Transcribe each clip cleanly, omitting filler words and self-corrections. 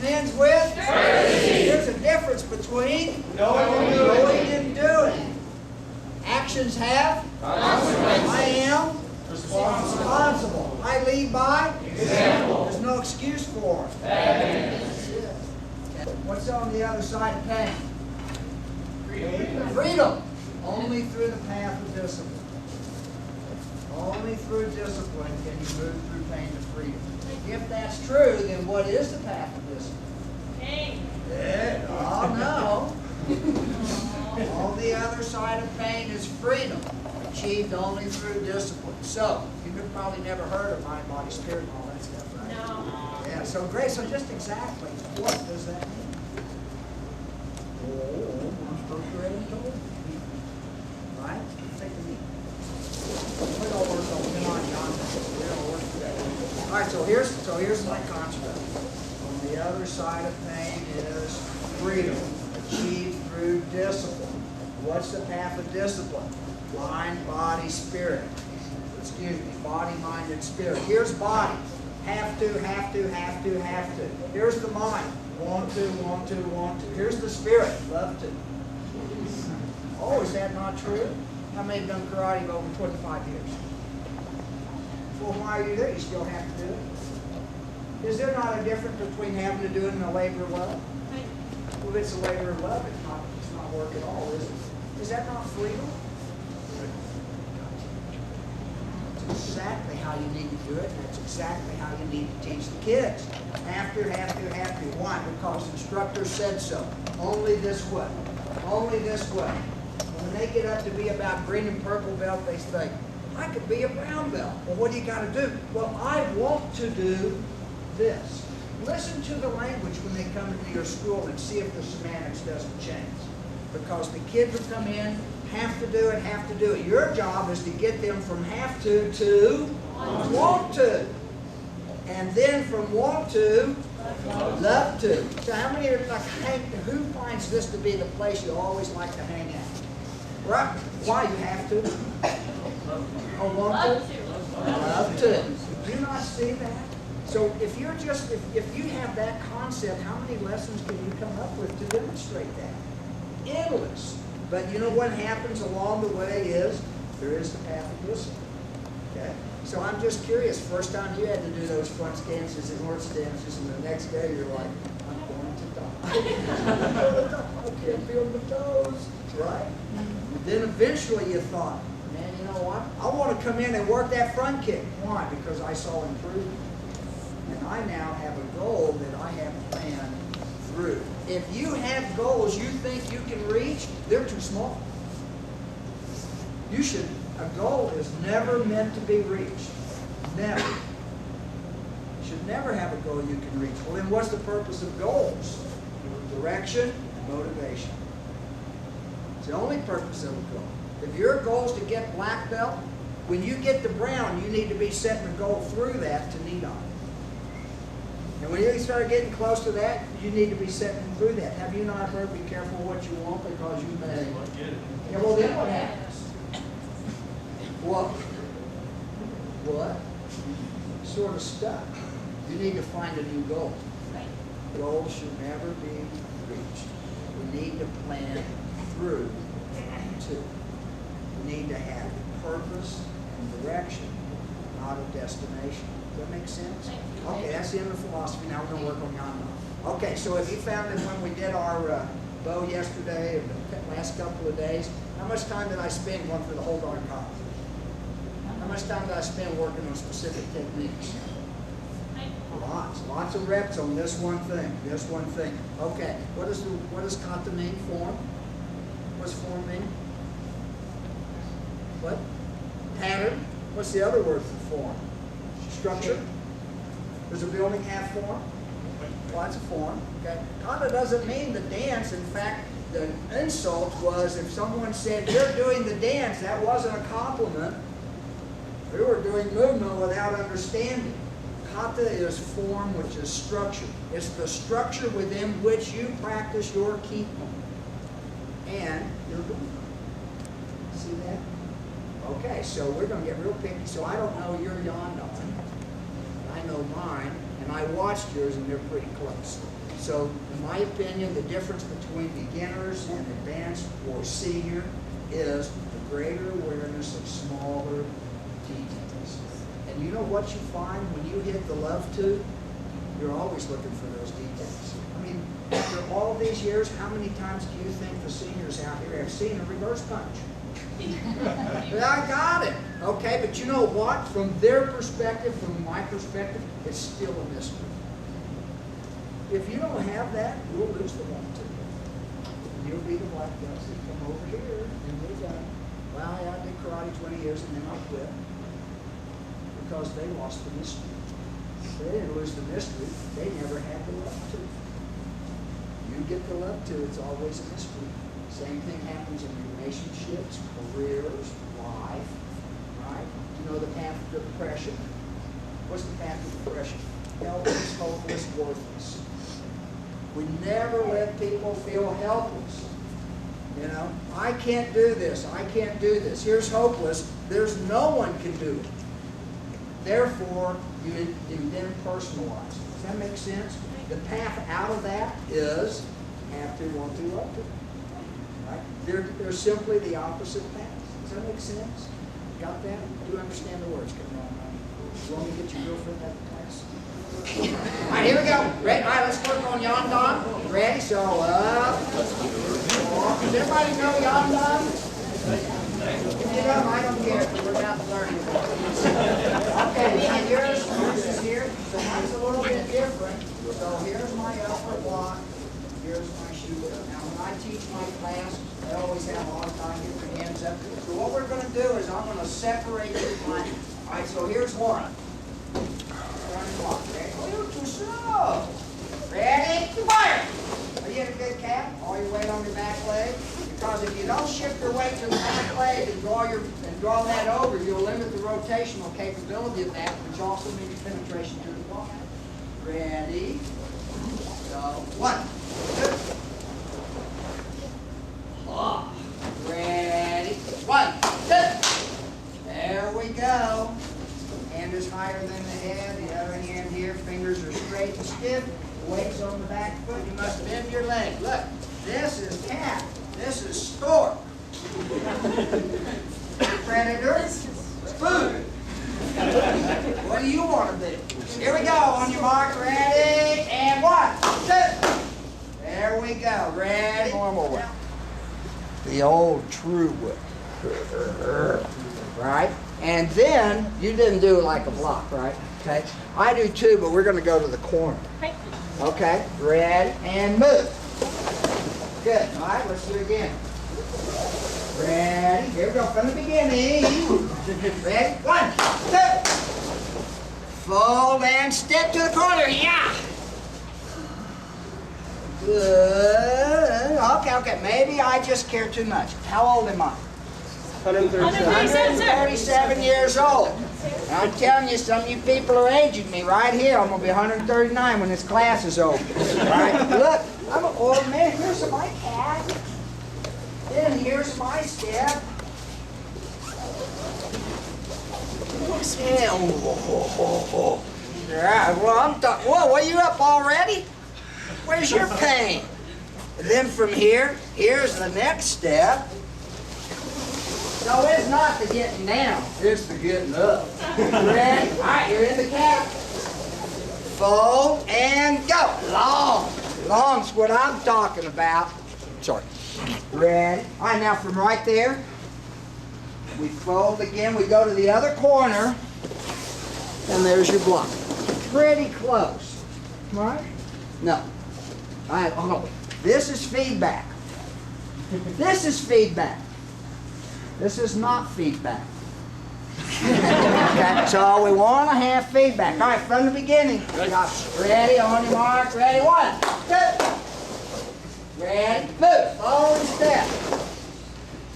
ends with? Courtesy. There's a difference between Knowing and doing. Actions have consequences. I am Responsible. responsible. I lead by Example. There's no excuse for it. Evidence. What's on the other side of pain? Freedom. Freedom. Only through the path of discipline. Only through discipline can you move through pain to freedom. If that's true, then what is the path of discipline? Pain. Yeah. Oh no. On the other side of pain is freedom, achieved only through discipline. So, you've probably never heard of mind, body, spirit, and all that stuff, right? No. Yeah, so great. So just exactly what does that mean? Oh, I'm supposed to ready to right? Take the knee. We're gonna work on John. We're gonna work today. All right, so here's my construct. On the other side of pain is freedom, achieved through discipline. What's the path of discipline? Mind, body, spirit. Excuse me, body, mind, and spirit. Here's body. Have to, have to, have to, have to. Here's the mind. Want to, want to, want to. Here's the spirit. Love to. Oh, is that not true? How many have done karate over 25 years? Well, why are you there? You still have to do it. Is there not a difference between having to do it and a labor of love? Well, if it's a labor of love, it's not work at all, is it? Is that not freedom? That's exactly how you need to do it, and that's exactly how you need to teach the kids. Have to, have to, have to. Why? Because the instructor said so. Only this way. Only this way. When they get up to be about green and purple belt, they think, I could be a brown belt. Well, what do you got to do? Well, I want to do this. Listen to the language when they come into your school and see if the semantics doesn't change. Because the kids will come in, have to do it, have to do it. Your job is to get them from have to want to. And then from want to love to. So how many are like, who finds this to be the place you always like to hang out? Right? Why you have to? Oh, want to? Love to. Do you not see that? So if you're just, if you have that concept, how many lessons can you come up with to demonstrate that? Endless. But you know what happens along the way is, there is the path of discipline. Okay? So I'm just curious, first time you had to do those front stances and north stances, and the next day you're like, I'm going to die. I can't feel my toes. Right? Then eventually you thought, man, you know what? I want to come in and work that front kick. Why? Because I saw improvement. And I now have a goal that I have planned through. If you have goals you think you can reach, they're too small. A goal is never meant to be reached. Never. You should never have a goal you can reach. Well, then what's the purpose of goals? Direction, motivation. It's the only purpose of a goal. If your goal is to get black belt, when you get to brown, you need to be setting a goal through that to need on. And when you start getting close to that, you need to be setting through that. Have you not heard, be careful what you want because you may? Yeah, well, then what happens? What? Sort of stuck. You need to find a new goal. Goals should never be reached. We need to plan through to. We need to have purpose and direction, not a destination. Does that make sense? Okay, that's the end of the philosophy. Now we're going to work on Yonda. Okay, so if you found that when we did our bow yesterday, or the last couple of days, how much time did I spend going through the whole darn college? How much time did I spend working on specific techniques? Lots of reps on this one thing. Okay, what does kata mean? Form? What's form mean? What? Pattern? What's the other word for form? Structure? Does a building have form? Well, that's a form. Okay. Kata doesn't mean the dance. In fact, the insult was if someone said, you're doing the dance, that wasn't a compliment. We were doing movement without understanding. Kata is form, which is structure. It's the structure within which you practice your key and your movement. See that? Okay, so we're going to get real picky. So I don't know your Yondan. I know mine, and I watched yours, and they're pretty close. So, in my opinion, the difference between beginners and advanced or senior is the greater awareness of smaller details. And you know what you find when you hit the love tube? You're always looking for those details. I mean, after all these years, how many times do you think the seniors out here have seen a reverse punch? I got it. Okay, but you know what? From their perspective, from my perspective, it's still a mystery. If you don't have that, you'll lose the one too. You'll be the black belt that come over here and we're done. Well, I did karate 20 years and then I quit because they lost the mystery. They didn't lose the mystery. They never had the love to. You get the love to, it's always a mystery. Same thing happens in relationships, careers, life, right? You know the path of depression. What's the path of depression? Helpless, hopeless, worthless. We never let people feel helpless. You know, I can't do this. I can't do this. Here's hopeless. There's no one can do it. Therefore, you then personalize. Does that make sense? The path out of that is have to, want to, love to. Right? They're simply the opposite paths. Does that make sense? Got that? Do you understand the words? Come on, man. You want me to get your girlfriend out of class? All right, here we go. Ready? All right, let's work on Yon Don. Ready? So up. Does everybody know Yon Don? If you don't, I don't care. We're not learning. Okay, and yours is here. So mine's a little bit different. So here's my upper block. Here's my shoe. Now, when I teach my class, I always have a hard time getting their hands up. So what we're going to do is I'm going to separate your line. All right, so here's one. Running block. Ready? Oh, you're too slow. Ready? Fire! Are you in a good cap? All your weight on your back leg. Because if you don't shift your weight to the back leg and draw that over, you'll limit the rotational capability of that, which also means penetration to the block. Ready? So, 1, 2. Oh. Ready? 1, 2. There we go. Hand is higher than the head. The other hand here. Fingers are straight and stiff. Weight's on the back foot. You must bend your leg. Look, this is cat. This is stork. Predator. Food. What do you want to be? Here we go. On your mark. Ready? And 1, 2. There we go. Ready? Normal way. The old true way. Right? And then, you didn't do like a block, right? Okay. I do too, but we're going to go to the corner. Okay. Ready? And move. Good. All right, let's do it again. Ready? Here we go from the beginning. Ready? 1, 2. Fold and step to the corner. Yeah. Good. Okay. Maybe I just care too much. How old am I? 137 years old. I'm telling you, some of you people are aging me right here. I'm going to be 139 when this class is over. All right? Look, I'm an old man. Here's my cat. Then here's my step. Yeah, well, I'm talking. Whoa, are you up already? Where's your pain? And then from here, here's the next step. No, it's not the getting down. It's the getting up. Ready? All right, you're in the cat. Fold and go. Long's what I'm talking about. Sorry. Ready? All right, now from right there, we fold again. We go to the other corner, and there's your block. Pretty close. Right? No. All right, hold on. This is feedback. This is feedback. This is not feedback. Okay, so we want to have feedback. All right, from the beginning. Ready, on your mark, ready, 1, 2. Ready, move, forward and step.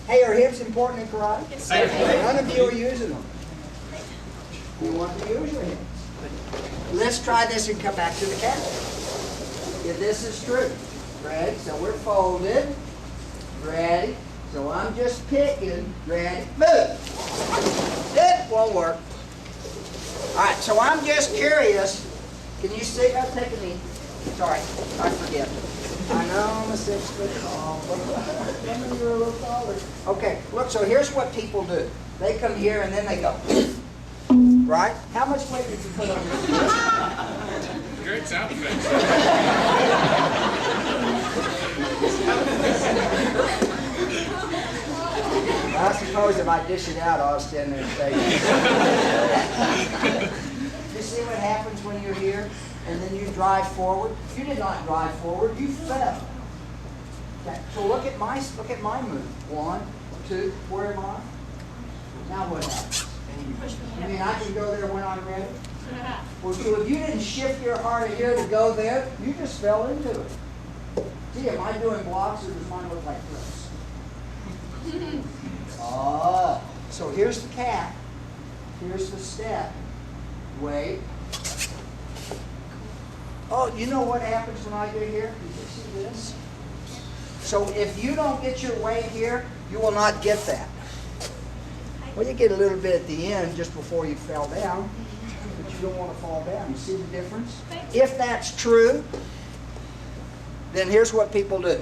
Hey, are hips important in karate? Yes, sir. None of you are using them. You want to use your hips. Let's try this and come back to the cat. If this is true. Ready, so we're folded. Ready. So I'm just picking, ready, move. It won't work. All right, so I'm just curious. Can you see? I'll take a knee. Sorry, I forget. I know I'm a 6 foot tall, but you're a little taller. Okay, look, so here's what people do. They come here and then they go, right? How much weight did you put on your feet? Great sound effects. I suppose if I dish it out, I'll stand there and say it. You see what happens when you're here and then you drive forward? You did not drive forward, you fell. Okay, so look at my move. 1, 2, where am I? Now what happens? You mean I can go there when I'm ready? Well, so if you didn't shift your heart here to go there, you just fell into it. See, am I doing blocks or does mine look like this? Oh, so here's the cap. Here's the step. Wait. Oh, you know what happens when I get here? Did you see this? So if you don't get your weight here, you will not get that. Well, you get a little bit at the end just before you fell down, but you don't want to fall down. You see the difference? If that's true, then here's what people do.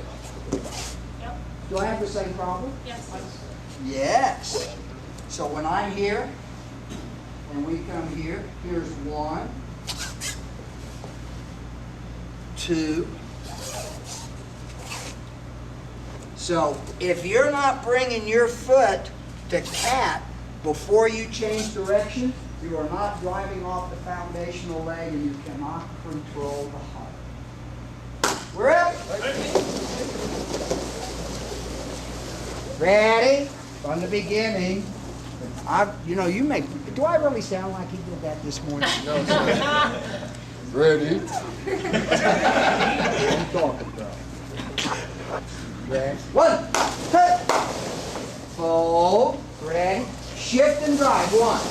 Yep. Do I have the same problem? Yes. Yes. So when I'm here, and we come here, here's 1, 2. So if you're not bringing your foot to cat before you change direction, you are not driving off the foundational leg and you cannot control the heart. We're up. Ready? From the beginning. You make. Do I really sound like he did that this morning? No, ready? I'm talking about. Ready? 1, 2. Fold. Ready? Shift and drive. 1.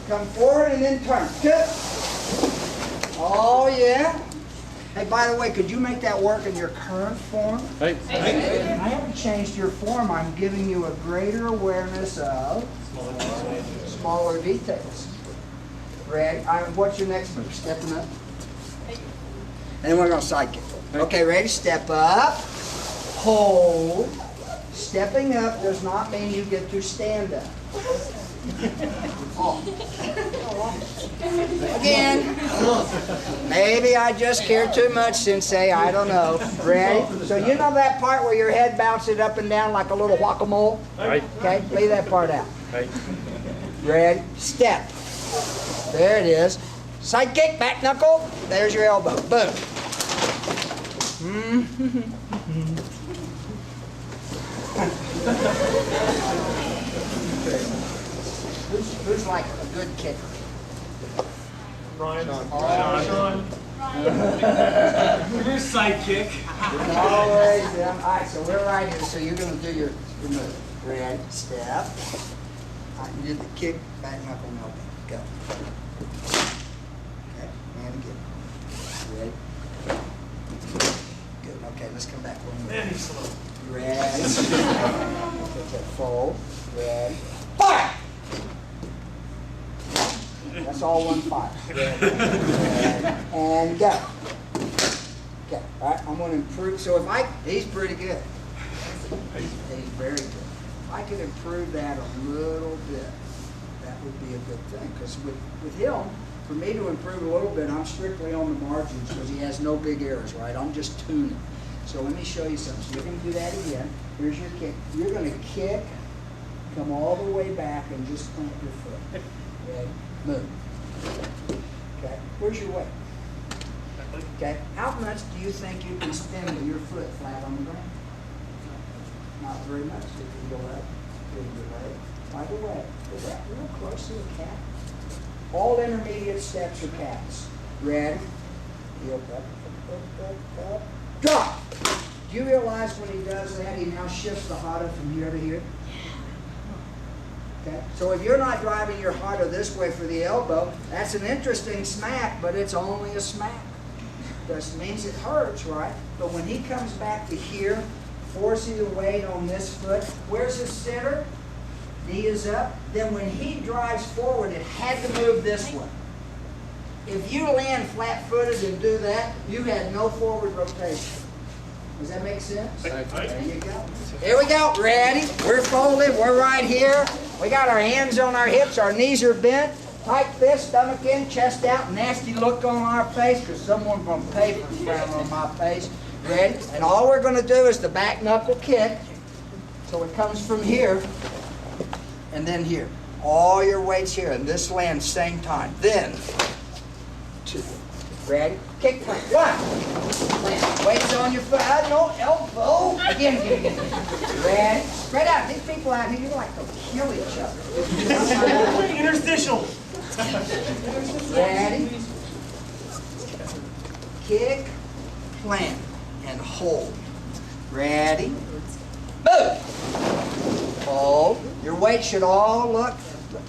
Come forward and then turn. 2. Oh yeah. Hey, by the way, could you make that work in your current form? Hey. I haven't changed your form. I'm giving you a greater awareness of smaller details. Ready? What's your next move? Stepping up. And then we're going to side kick. Okay, ready? Step up. Hold. Stepping up does not mean you get to stand up. Oh. Again. Maybe I just care too much, Sensei. I don't know. Ready? So you know that part where your head bounces up and down like a little guacamole? Right. Okay, leave that part out. Right. Ready? Step. There it is. Side kick, back knuckle. There's your elbow. Boom. Who's like a good kicker? Ryan. Sean. Your sidekick. Always them. All right, so we're right here. So you're going to do your move. Ready? Step. All right, you did the kick, back knuckle, elbow. Go. Okay, and again. Ready? Good. Okay, let's come back one more. Man, he's slow. Ready? Okay, fold. Ready? Fire! That's all one fire. And go. Okay, all right, I'm going to improve. So he's pretty good. He's very good. If I could improve that a little bit, that would be a good thing. Because with him, for me to improve a little bit, I'm strictly on the margins because he has no big errors, right? I'm just tuning. So let me show you something. So you're going to do that again. Here's your kick. You're going to kick, come all the way back, and just plant your foot. Ready? Move. Okay. Where's your weight? Okay. How much do you think you can spin with your foot flat on the ground? Not very much. If you go up, move your leg. By the way, is that real close to a cat? All intermediate steps are cats. Ready? Heel up, up. Drop! Do you realize when he does that, he now shifts the hata from here to here? Okay. So if you're not driving your hata this way for the elbow, that's an interesting smack, but it's only a smack. That means it hurts, right? But when he comes back to here, forcing the weight on this foot, where's his center? Knee is up. Then when he drives forward, it had to move this way. if you land flat-footed and do that, you had no forward rotation. Does that make sense? There you go. Here we go. Ready? We're folded. We're right here. We got our hands on our hips. Our knees are bent. Tight fist, stomach in, chest out. Nasty look on our face because someone's going to pay for frowning on my face. Ready? And all we're going to do is the back knuckle kick. So it comes from here and then here. All your weight's here. And this lands same time. Then, 2. Ready? Kick plant. 1. Plant. Weight's on your foot. No elbow. Again. Ready? Spread out. These people out here, you like to kill each other. Interstitial. Ready? Kick, plant, and hold. Ready? Move. Hold. Your weight should all look.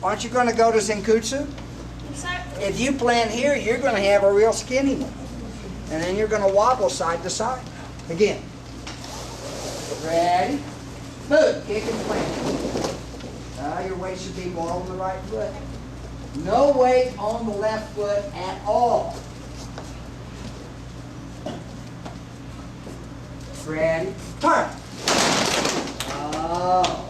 Aren't you going to go to Zenkutsu? If you plant here, you're going to have a real skinny one. And then you're going to wobble side to side. Again. Ready? Move. Kick and plant. Your weight should be all on the right foot. No weight on the left foot at all. Ready? Turn. Oh.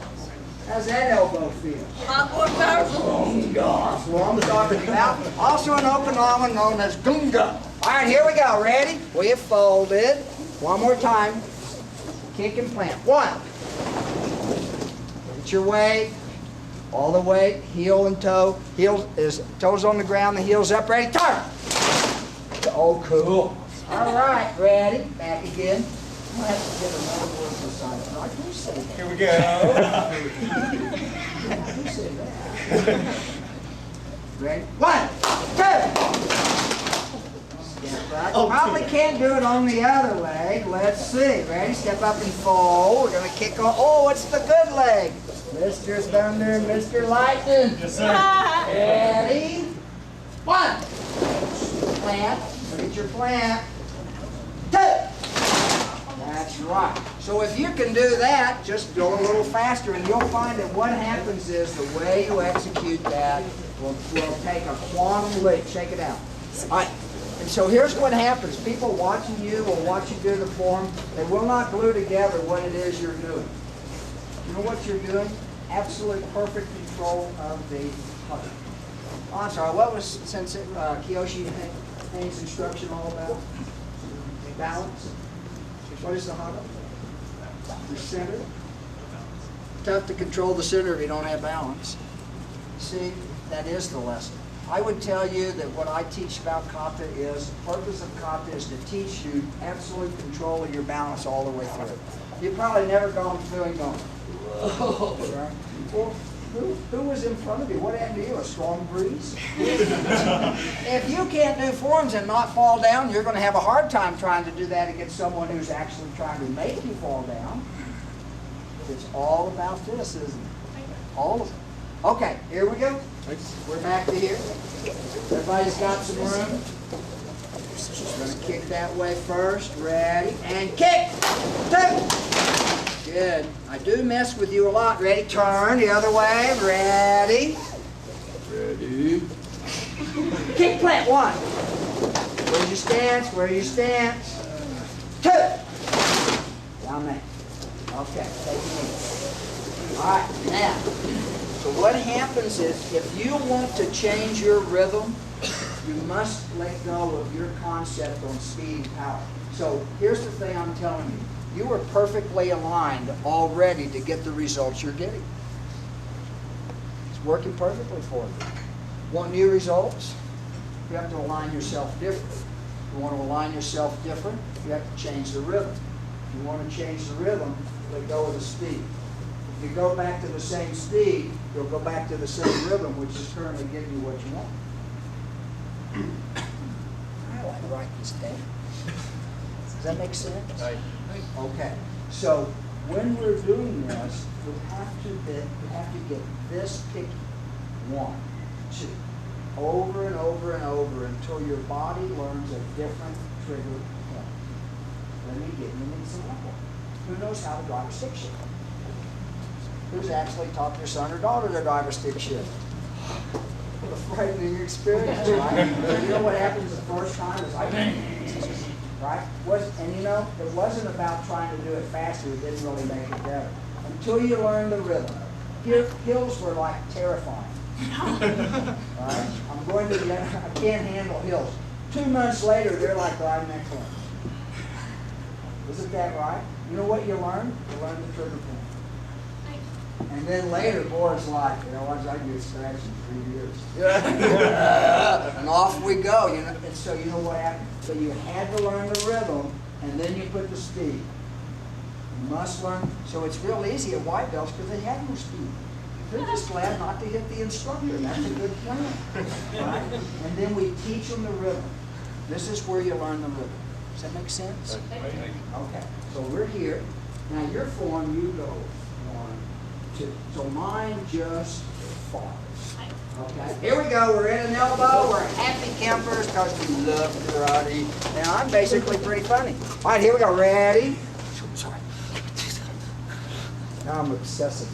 How's that elbow feel? A lot more powerful. Oh, gosh. Well, I'm talking about also an Okinawan known as gunga. All right, here we go. Ready? We have folded. One more time. Kick and plant. 1. Get your weight. All the weight. Heel and toe. Heel is toes on the ground. The heel's up. Ready? Turn. Oh, cool. All right. Ready? Back again. I have to get another word for silence. I do say that. Here we go. I do say that. Ready? 1, 2. Step back. Probably can't do it on the other leg. Let's see. Ready? Step up and fold. We're going to kick on. Oh, it's the good leg. Mr. Thunder, Mr. Lightning. Yes, sir. Ready? 1. Plant. Look at your plant. 2. That's right. So if you can do that, just go a little faster and you'll find that what happens is the way you execute that will take a quantum leap. Shake it out. All right. And so here's what happens. People watching you will watch you do the form. They will not glue together what it is you're doing. You know what you're doing? Absolute perfect control of the putter. Oh, I'm sorry. What was Sensei Kiyoshi Haynes' instruction all about? Balance. What is the huddle? The center. Tough to control the center if you don't have balance. See, that is the lesson. I would tell you that what I teach about kata is, the purpose of kata is to teach you absolute control of your balance all the way through. You've probably never gone through and gone, whoa, right? Well, who was in front of you? What happened to you? A strong breeze? If you can't do forms and not fall down, you're going to have a hard time trying to do that against someone who's actually trying to make you fall down. It's all about this, isn't it? All of it. Okay, here we go. We're back to here. Everybody's got some room. Just going to kick that way first. Ready? And kick! 2. Good. I do mess with you a lot. Ready? Turn the other way. Ready? Ready? Kick plant. 1. Where's your stance? Where's your stance? 2. Down there. Okay. Take it in. All right. Now, so what happens is if you want to change your rhythm, you must let go of your concept on speed and power. So here's the thing I'm telling you. You are perfectly aligned already to get the results you're getting. It's working perfectly for you. Want new results? You have to align yourself different. If you want to align yourself different, you have to change the rhythm. If you want to change the rhythm, let go of the speed. If you go back to the same speed, you'll go back to the same rhythm, which is currently giving you what you want. I like to write this down. Does that make sense? Okay. So when we're doing this, we have to get this picky. 1, 2, over and over and over until your body learns a different trigger point. Let me give you an example. Who knows how to drive a stick shift? Who's actually taught their son or daughter to drive a stick shift? frightening experience, right? You know what happens the first time? It's like, right? And you know, it wasn't about trying to do it faster. It didn't really make it better. Until you learn the rhythm. Hills were like terrifying. Right? I can't handle hills. 2 months later, they're like riding that corn. Isn't that right? You know what you learn? You learn the trigger point. And then later, boy, it's like, you know, once I get scratched in 3 years. And off we go, you know. And so you know what happened? So you had to learn the rhythm, and then you put the speed. You must learn. So it's real easy at white belts because they have no speed. They're just glad not to hit the instructor. That's a good plan. Right? And then we teach them the rhythm. This is where you learn the rhythm. Does that make sense? Okay. So we're here. Now your form, you go 1, 2. So mine just falls. Okay. Here we go. We're in an elbow. We're happy campers because we love karate. Now I'm basically pretty funny. All right. Here we go. Ready? Sorry. Now I'm obsessive.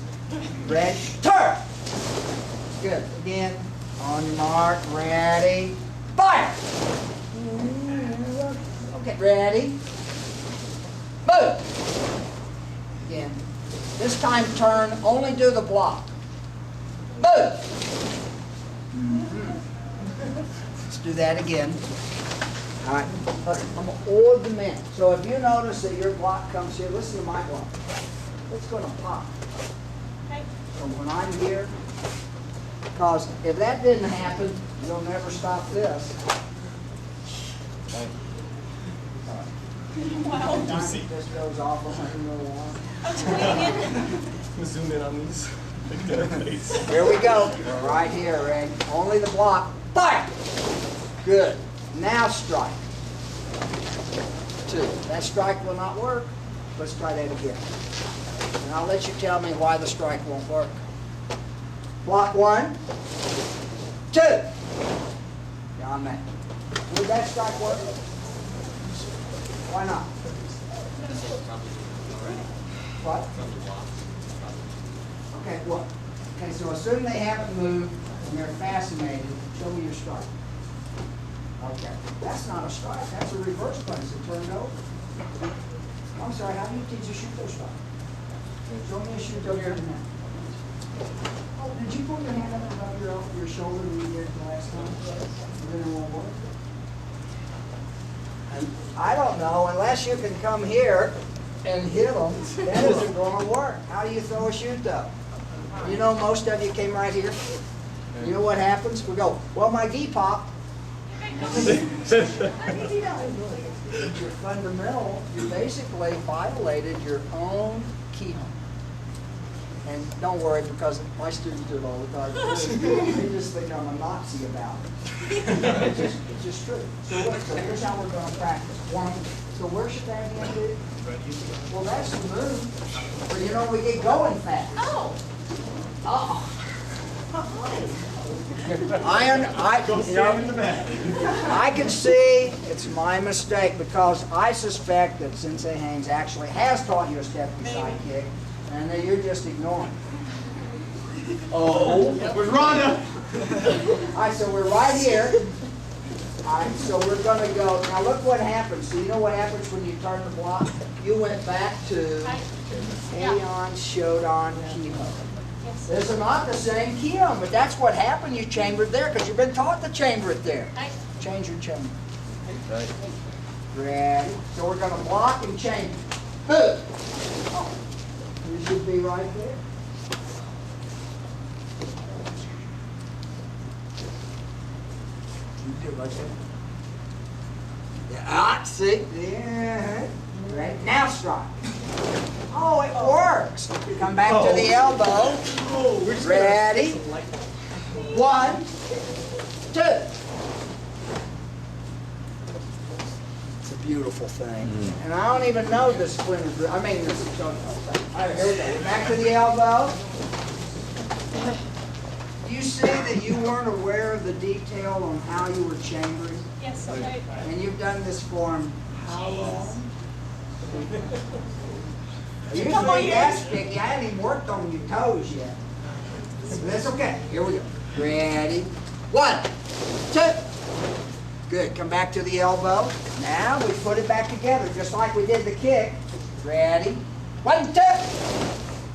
Ready? Turn! Good. Again. On your mark. Ready? Fire! Okay. Ready? Move! Again. This time turn. Only do the block. Move! Let's do that again. All right. I'm going to order the man. So if you notice that your block comes here, listen to my block. It's going to pop. So when I'm here, because if that didn't happen, you'll never stop this. Wow. Sometimes it just goes off on one. We'll zoom in on these. Look at their face. Here we go. We're right here, Ray. Only the block. Fire! Good. Now strike. 2. That strike will not work. Let's try that again. And I'll let you tell me why the strike won't work. Block 1, 2. Yeah, I'm at. Would that strike work? Why not? What? Okay, what? Okay, so assume they haven't moved and they're fascinated. Show me your strike. Okay, that's not a strike. That's a reverse punch that turned over. I'm sorry, how do you teach a shooter strike? Show me a shooter over now. Oh, did you put your hand up above your shoulder when you did it the last time? And then it won't work? And I don't know, unless you can come here and hit them, that isn't going to work. How do you throw a shoot though? You know, most of you came right here. You know what happens? We go, well, my gi popped. Your fundamental, you basically violated your own keyhole. And don't worry, because my students do it all the time. They just think I'm a Nazi about it. It's just true. So here's how we're going to practice. 1. So where should that hand be? Well, that's the move. But you know, we get going fast. Oh. Oh. I can see it's my mistake because I suspect that Sensei Haynes actually has taught you a step-beside kick, and that you're just ignoring. Oh, Where's Rhonda? all right, so we're right here. All right, so we're going to go. Now look what happens. So you know what happens when you turn the block? You went back to Heian Shodan Kihon. This is not the same Kihon, but that's what happened. You chambered there because you've been taught to chamber it there. Change your chamber. Ready? So we're going to block and chamber. Boom. Oh, you should be right there. You do it right there. Yeah, see? Yeah. Right. Now strike. Oh, it works. Come back to the elbow. Ready? 1, 2. It's a beautiful thing. And I don't even know the splinter. I mean, this. All right, here we go. Back to the elbow. You see that you weren't aware of the detail on how you were chambering? Yes, okay. And you've done this form how long? Usually that's picky. I haven't even worked on your toes yet. But that's okay. Here we go. Ready? 1, 1, 2. Good. Come back to the elbow. Now we put it back together just like we did the kick. Ready? 1, 2.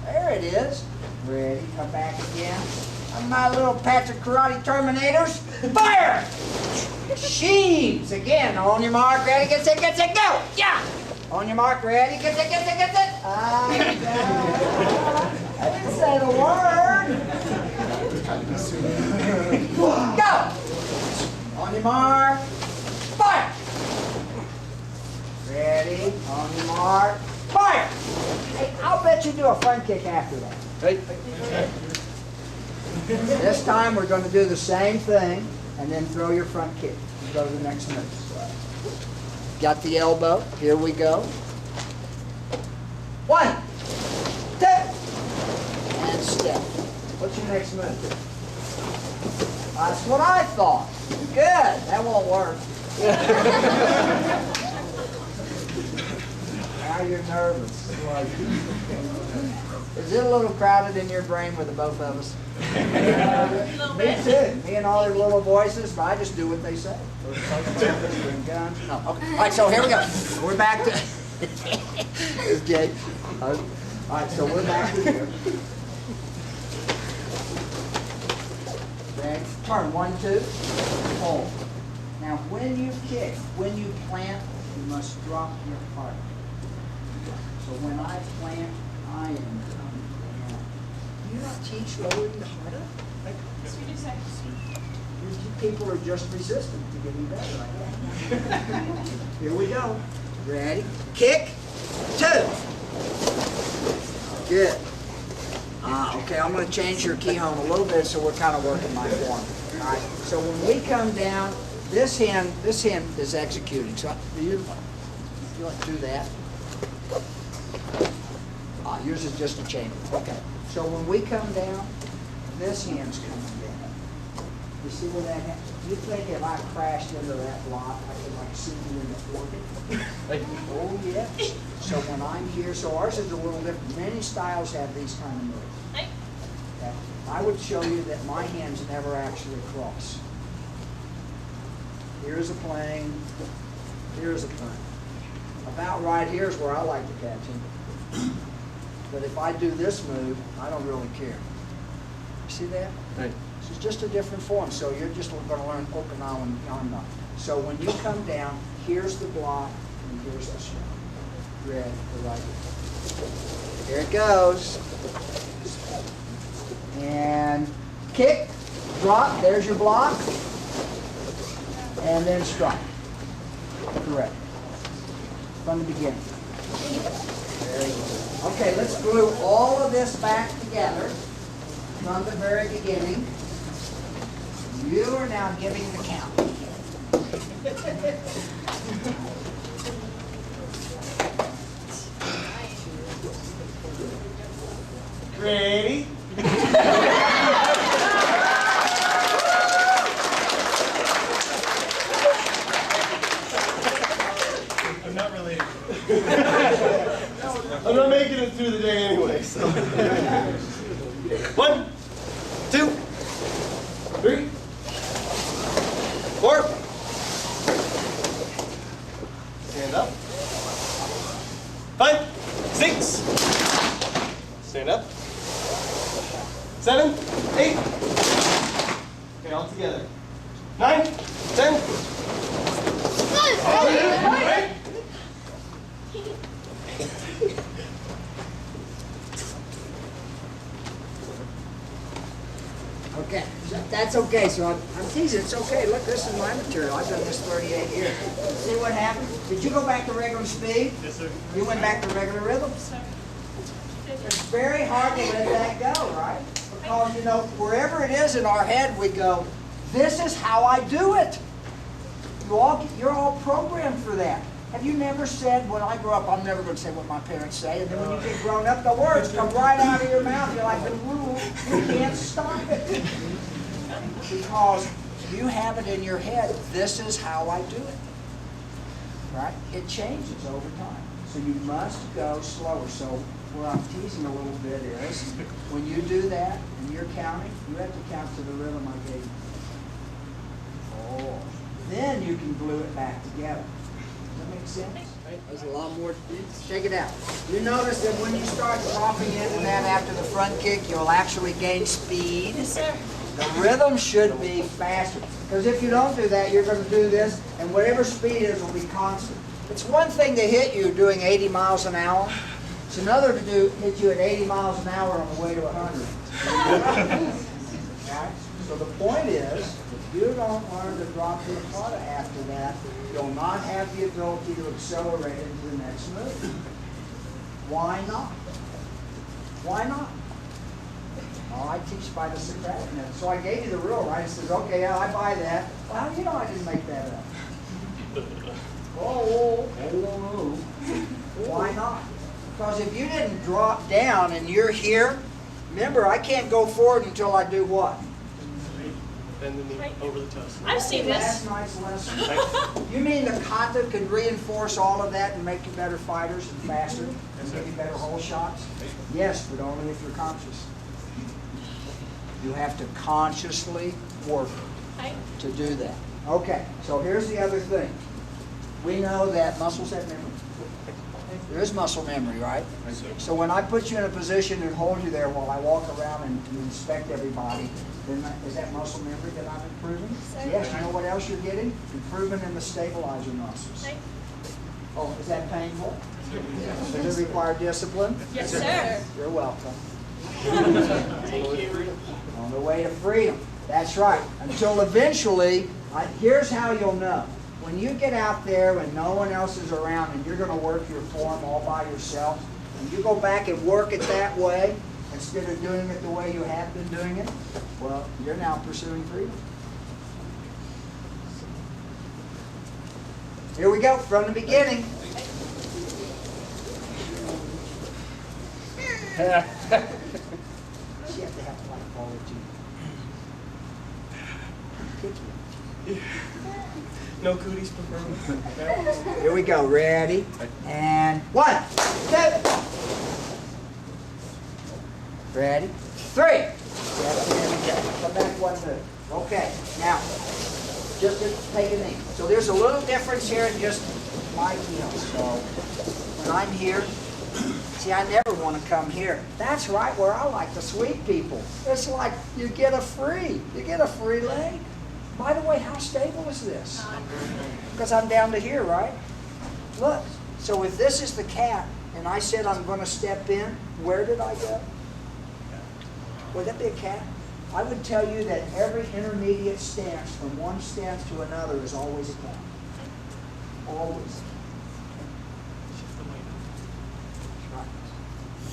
There it is. Ready. Come back again. My little patch of karate terminators. Fire! Sheaves. Again. On your mark. Ready? Get set. Get set. Go. Yeah. On your mark. Ready? Get set. Get set. Get set. I didn't say the word. Go. On your mark. Fire. Ready. On your mark. Fire. Hey, I'll bet you do a front kick after that. Hey. This time we're going to do the same thing and then throw your front kick. You go to the next move. Got the elbow. Here we go. 1, 2, and step. What's your next move? That's what I thought. Good. That won't work. Now you're nervous. Is it a little crowded in your brain with the both of us? Me too. Me and all their little voices, but I just do what they say. Guns. No. Okay. All right, so here we go. We're back to this Jake. All right, so we're back to here. Ready? Turn. 1, 2. Hold. Now, when you kick, when you plant, you must drop your heart. So when I plant, I am coming down. Do you not teach lowering the heart up? Yes, we do seconds. People are just resistant to getting better, I guess. Here we go. Ready? Kick. 2. Good. Okay, I'm going to change your key home a little bit so we're kind of working my form. All right. So when we come down, this hand is executing. So do you like to do that? Yours is just a chamber. Okay. So when we come down, this hand's coming down. You see where that hand? You think if I crashed into that block, I could like see you in the forehead? Oh yeah. So when I'm here, so ours is a little different. Many styles have these kind of moves. Okay. I would show you that my hands never actually cross. Here's a plane. Here's a plane. About right here is where I like to catch him. But if I do this move, I don't really care. See that? Hey. This is just a different form, so you're just going to learn Okinawan and Yanda. So when you come down, here's the block, and here's the shot. Red, the right. Here it goes. And kick, drop, there's your block, and then strike. Correct. From the beginning. Very good. Okay, let's glue all of this back together from the very beginning. You are now giving the count. Ready? I'm not related. I'm not making it through the day anyway, so. 1, 2, 3, 4. Stand up. 5, 6. Stand up. 7, 8. Okay, all together. 9, 10. Right. Okay, that's okay. So I'm teasing. It's okay. Look, this is my material. I've done this 38 years. See what happened? Did you go back to regular speed? Yes, sir. You went back to regular rhythm? Sir. It's very hard to let that go, right? Because, you know, wherever it is in our head, we go, this is how I do it. You're all programmed for that. Have you never said, when I grow up, I'm never going to say what my parents say, and then when you get grown up, the words come right out of your mouth. You're like, you can't stop it. Because you have it in your head, this is how I do it. Right? It changes over time. So you must go slower. So where I'm teasing a little bit is, when you do that and you're counting, you have to count to the rhythm I gave you. then you can glue it back together. Does that make sense? There's a lot more to do. Check it out. You notice that when you start dropping into that after the front kick, you'll actually gain speed. Yes, sir. The rhythm should be faster. Because if you don't do that, you're going to do this, and whatever speed is will be constant. It's one thing to hit you doing 80 miles an hour. It's another to hit you at 80 miles an hour on the way to 100. Right? So the point is, if you don't learn to drop your kata after that, you'll not have the ability to accelerate into the next move. Why not? Why not? Oh, I teach by the Socratic method. So I gave you the rule, right? It says, okay, yeah, I buy that. Well, you know I didn't make that up. Oh. Why not? Because if you didn't drop down and you're here, remember, I can't go forward until I do what? Bend the knee over the toes. I've seen this. Last night's lesson. You mean the kata could reinforce all of that and make you better fighters and faster and give you better hole shots? Yes, but only if you're conscious. You have to consciously work to do that. Okay, so here's the other thing. We know that muscles have memory. There is muscle memory, right? So when I put you in a position and hold you there while I walk around and inspect everybody, then is that muscle memory that I'm improving? Yes, you know what else you're getting? Improvement in the stabilizer muscles. Oh, is that painful? Does it require discipline? Yes, sir. You're welcome. Thank you. On the way to freedom. That's right. Until eventually, here's how you'll know. When you get out there and no one else is around and you're going to work your form all by yourself, and you go back and work it that way instead of doing it the way you have been doing it, well, you're now pursuing freedom. Here we go, from the beginning. You have to have to like follow you. No cooties preferred. Here we go. Ready? And 1, 2. Ready? 3. Come back 1 move. Okay. Now, just take a knee. So there's a little difference here in just my heel. So when I'm here, see, I never want to come here. That's right where I like to sweep people. It's like you get a free leg. By the way, how stable is this? Because I'm down to here, right? Look, so if this is the cat, and I said I'm going to step in, where did I go? Would that be a cat? I would tell you that every intermediate stance from one stance to another is always a cat. Always.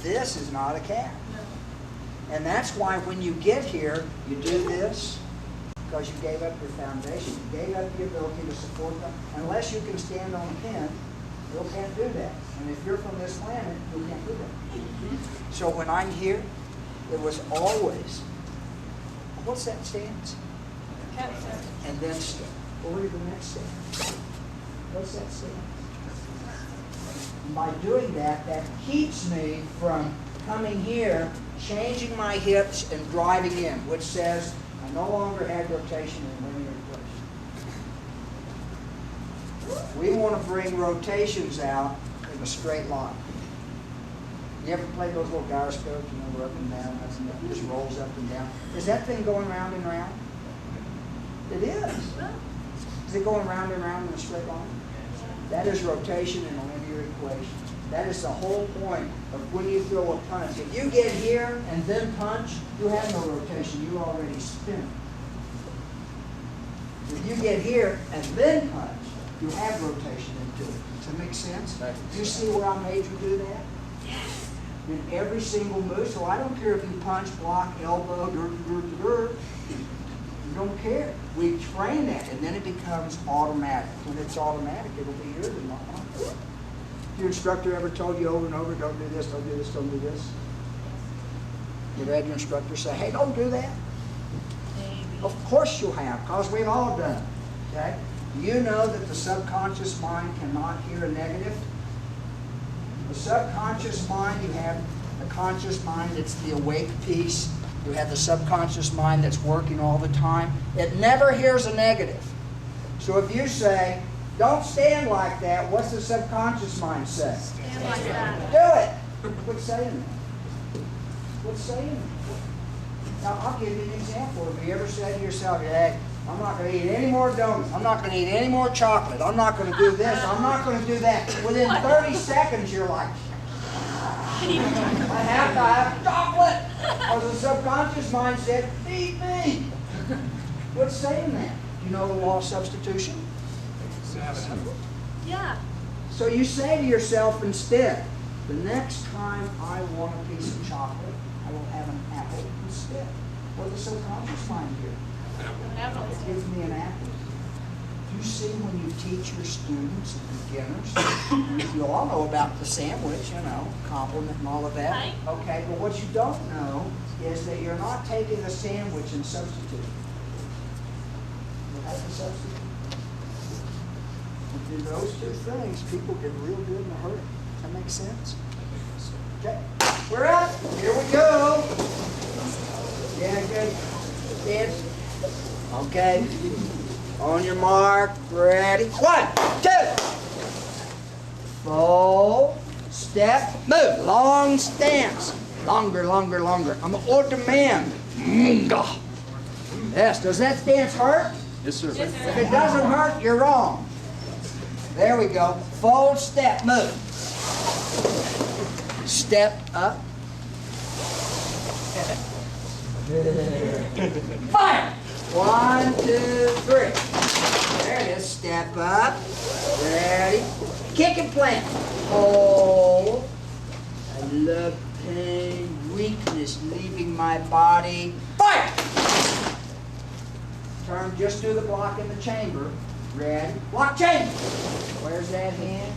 This is not a cat. And that's why when you get here, you do this. Because you gave up your foundation. You gave up the ability to support them. Unless you can stand on a pin, you can't do that. And if you're from this planet, you can't do that. So when I'm here, it was always, what's that stance? And then step. Over to the next step. What's that stance? And by doing that, that keeps me from coming here, changing my hips, and driving in, which says, I no longer have rotation in linear equation. We want to bring rotations out in a straight line. You ever play those little gyroscopes, you know, up and down, it just rolls up and down? Is that thing going round and round? It is. Is it going round and round in a straight line? That is rotation in a linear equation. That is the whole point of when you throw a punch. If you get here and then punch, you have no rotation. You already spin. If you get here and then punch, you have rotation into it. Does that make sense? Do you see where I made you do that? Yes. In every single move. So I don't care if you punch, block, elbow, you don't care. We train that, and then it becomes automatic. When it's automatic, it'll be yours and not mine. Your instructor ever told you over and over, don't do this, don't do this, don't do this? You ever had your instructor say, hey, don't do that? Maybe. Of course you have, because we've all done it. Okay? You know that the subconscious mind cannot hear a negative. The subconscious mind, you have the conscious mind, it's the awake piece. You have the subconscious mind that's working all the time. It never hears a negative. So if you say, don't stand like that, what's the subconscious mind say? Stand like that. Do it. Quit saying that. Quit saying that. Now, I'll give you an example. Have you ever said to yourself, hey, I'm not going to eat any more donuts. I'm not going to eat any more chocolate. I'm not going to do this. I'm not going to do that. Within 30 seconds, you're like, I have to have chocolate. Because the subconscious mind said, feed me. Quit saying that. Do you know the law of substitution? Yeah. So you say to yourself instead, the next time I want a piece of chocolate, I will have an apple instead. What does the subconscious mind do? It gives me an apple. You see, when you teach your students and beginners, you all know about the sandwich, you know, compliment and all of that. Right. Okay, but what you don't know is that you're not taking the sandwich and substituting. You have to substitute. Do those two things, people get real good in a hurry. That makes sense? Okay, we're up. Here we go. Yeah, good. Dance. Okay. On your mark. Ready. 1, 2. Full step. Move. Long stance. Longer, longer, longer. I'm an old man. Yes. Does that stance hurt? Yes, sir. Yes, sir. If it doesn't hurt, you're wrong. There we go. Fold step. Move. Step up. Fire! 1, 2, 3. There it is. Step up. Ready. Kick and plant. Hold. I love pain, weakness leaving my body. Fire! Turn just do the block in the chamber. Ready. Block chamber. Where's that hand?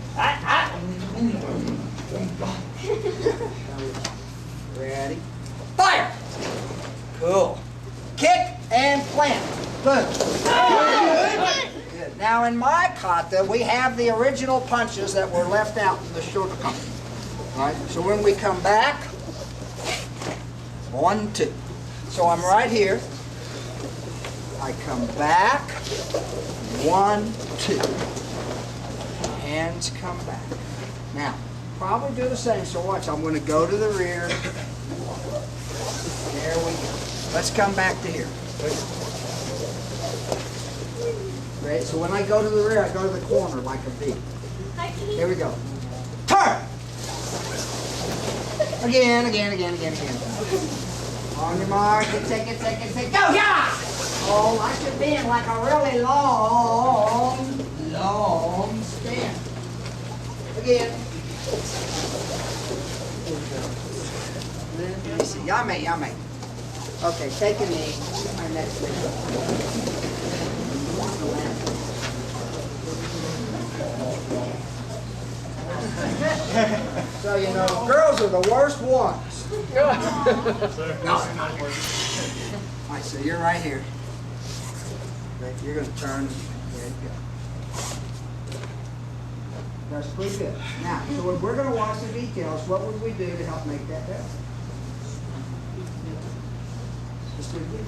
Ready. Fire! Cool. Kick and plant. Boom. Good. Now in my kata, we have the original punches that were left out in the shortcut. Right? So when we come back, 1, 2. So I'm right here. I come back. 1, 2. Hands come back. Now, probably do the same. So watch, I'm going to go to the rear. There we go. Let's come back to here. Right, so when I go to the rear, I go to the corner like a V. Here we go. Turn! Again. On your mark, take it, go, yeah! Oh, I should be in like a really long stand. Again. Let me see. Yummy. Okay, take a knee. My next knee. So you know, girls are the worst ones. Alright, so you're right here. Okay, you're going to turn. There you go. That's pretty good. Now, so if we're going to watch the details, what would we do to help make that better? Just do it again.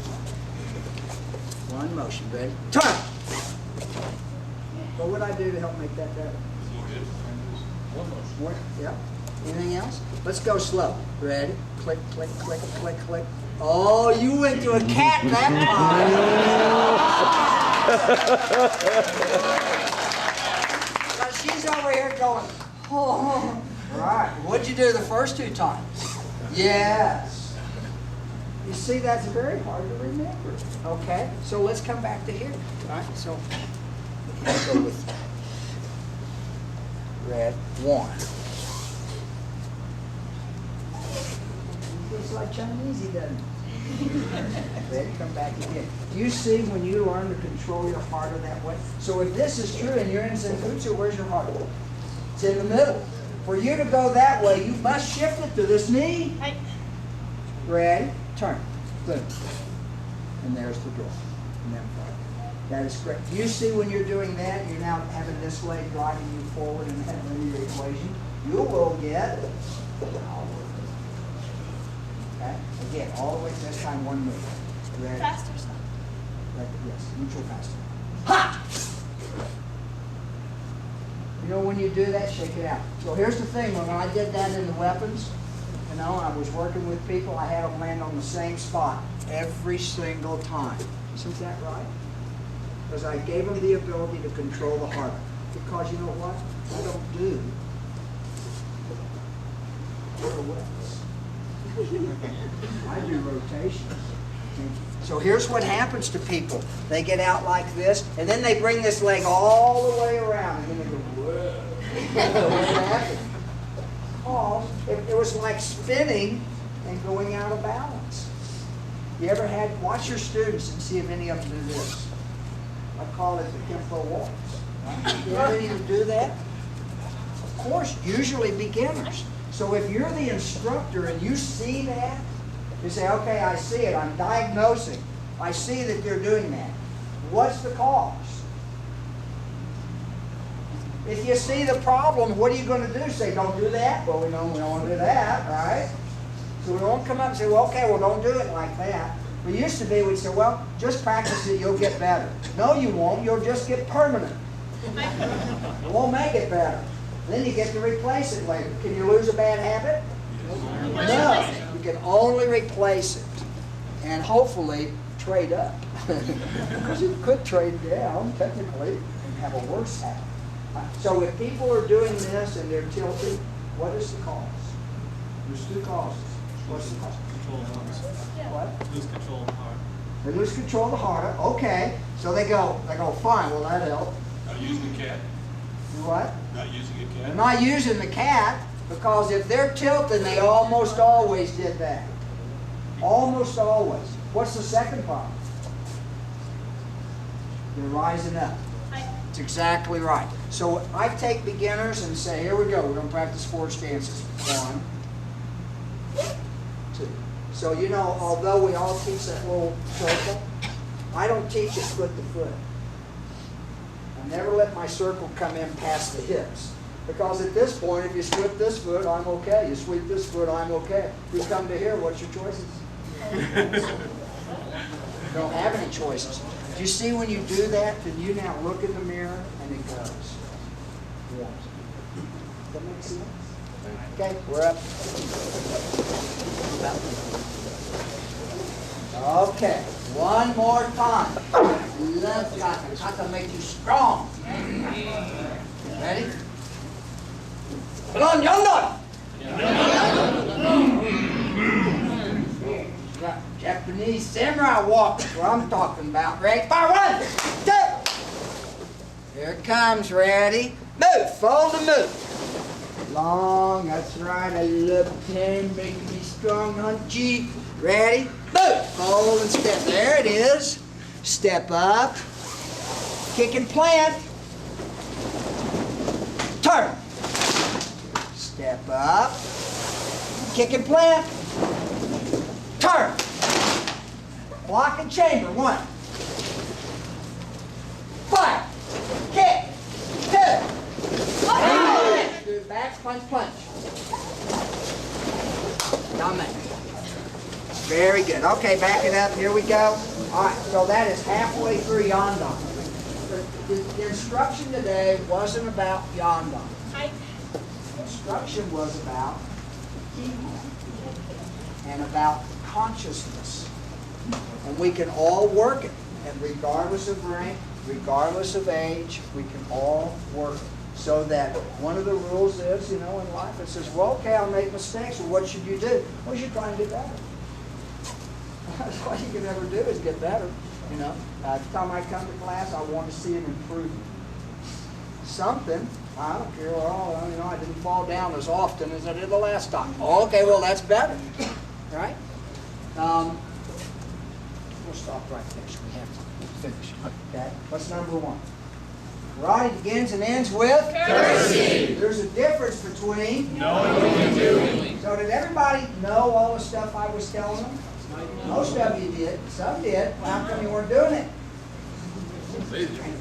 One motion, ready? Turn! What would I do to help make that better? More? Yep. Anything else? Let's go slow. Ready? Click. Oh, you went to a cat that time. Now she's over here going, oh. Right. What'd you do the first 2 times? Yes. You see, that's very hard to remember. Okay? So let's come back to here. All right? So let's go with red 1. It's like Chinese, he doesn't. Ready? Come back again. You see, when you learn to control your heart in that way. So if this is true and you're in Zenbutsu, where's your heart? It's in the middle. For you to go that way, you must shift it to this knee. Right. Ready? Turn. Boom. And there's the door. And then forward. That is correct. You see, when you're doing that, you're now having this leg driving you forward in that linear equation. You will get. Okay? Again, all the way to this time, 1 move. Ready? Faster stuff. Like, yes, neutral faster. Ha! know, when you do that, shake it out. So here's the thing, when I did that in the weapons, you know, I was working with people, I had them land on the same spot every single time. Isn't that right? Because I gave them the ability to control the heart. Because you know what? I don't do pirouettes. I do rotations. So here's what happens to people. They get out like this, and then they bring this leg all the way around, and then they go, whoa. What happened? Because it was like spinning and going out of balance. You ever had, watch your students and see if any of them do this. I call it the Kempo waltz. You ever any of them do that? Of course, usually beginners. So if you're the instructor and you see that, you say, okay, I see it. I'm diagnosing. I see that they're doing that. What's the cause? If you see the problem, what are you going to do? Say, don't do that? Well, we don't want to do that, right? So we won't come up and say, well, okay, well, don't do it like that. We used to be, we'd say, well, just practice it, you'll get better. No, you won't. You'll just get permanent. It won't make it better. Then you get to replace it later. Can you lose a bad habit? No. You can only replace it. And hopefully trade up. Because you could trade down, technically, and have a worse habit. So if people are doing this and they're tilted, what is the cause? There's two causes. What's the cause? Control of the heart. What? Lose control of the heart. They lose control of the heart. Okay. So they go, fine, well that helped. Not using the cat. You what? Not using a They're cat. not using the cat, because if they're tilting, they almost always did that. Almost always. What's the second problem? They're rising up. That's exactly right. So I take beginners and say, here we go, we're going to practice 4 stances. 1, 2. So you know, although we all teach that little circle, I don't teach it foot to foot. I never let my circle come in past the hips. Because at this point, if you sweep this foot, I'm okay. You sweep this foot, I'm okay. You come to here, what's your choices? You don't have any choices. Do you see when you do that, then you now look in the mirror and it goes. Yeah. Does that make sense? Okay, we're up. Okay, one more time. Love kata. Kata makes you strong. Ready? Come on, yonder! Japanese samurai walk is what I'm talking about. Ready? Fire! 1, 2. Here it comes. Ready? Move. Fold and move. Long. That's right. I love pain. Making me strong, hunchy. Ready? Move. Fold and step. There it is. Step up. Kick and plant. Turn. Step up. Kick and plant. Turn. Block and chamber. 1. Fire. Kick. 2. Do back, punch, punch. Dame. Very good. Okay, back it up. Here we go. All right, so that is halfway through Yondon. The instruction today wasn't about Yondon. The instruction was about healing and about consciousness. And we can all work it. And regardless of rank, regardless of age, we can all work it. So that one of the rules is, you know, in life, it says, well, okay, I'll make mistakes. Well, what should you do? Well, you should try and get better. That's all you can ever do is get better. You know, every time I come to class, I want to see an improvement. Something, I don't care, well, you know, I didn't fall down as often as I did the last time. Oh, okay, well, that's better. Right? We'll stop right there so we have to finish. Okay? What's number 1? Karate begins and ends with Courtesy. There's a difference between Knowing and doing. So did everybody know all the stuff I was telling them? Most of you did. Some did. Well, how come you weren't doing it?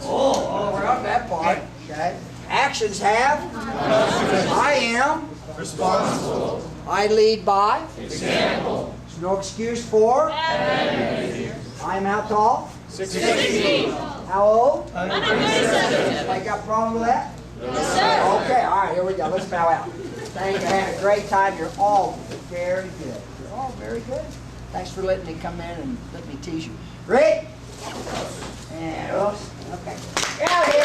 Oh, we're on that part. Okay. Actions have. I am. Responsible. I lead by. Example. There's no excuse for. I'm how tall? 60. How old? 137. I got a problem with that? Yes, sir. Okay, all right, here we go. Let's bow out. Thank you. Had a great time. You're all very good. You're all very good. Thanks for letting me come in and let me tease you. Ready? And oops. Okay. Get out of here.